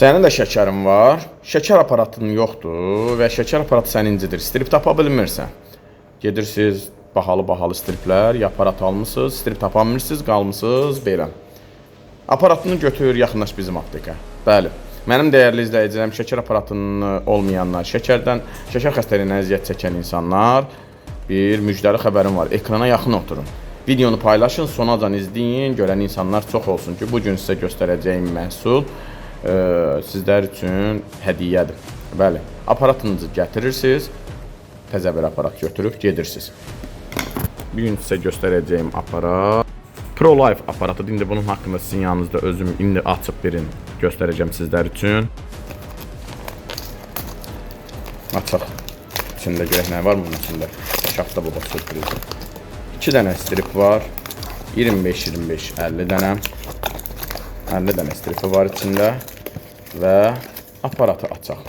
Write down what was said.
Sənin də şəkərin var, şəkər aparatın yoxdur və şəkər aparatı səni incidir. Strip tapa bilmirsən. Gedirsiniz, bahalı striplər, ya aparat almışsınız, strip tapa bilmirsiniz, qalmışsınız belə. Aparatını götür, yaxınlaş bizim aptekə. Bəli. Mənim dəyərli izləyicilərim, şəkər aparatının olmayanlar, şəkər xəstəliyindən əziyyət çəkən insanlar, bir müjdəli xəbərim var. Ekrana yaxın oturun. Videonu paylaşın, sonacan izləyin, görən insanlar çox olsun ki, bugün sizə göstərəcəyim məhsul sizlər üçün hədiyyədir. Bəli, aparatınızı gətirirsiniz, təzə bir aparat götürüb gedirsiniz. Bir gün sizə göstərəcəyim aparat ProLife aparatıdır. İndi bunun haqqında sizin yanınızda özüm indi açıb birini göstərəcəm sizlər üçün. Açaq. İçində görək nə var bunun içində. Şaxta baba sürprizi. 2 dənə strip var. 25-25, 50 dənə. 50 dənə stripi var içində. Və aparatı açaq.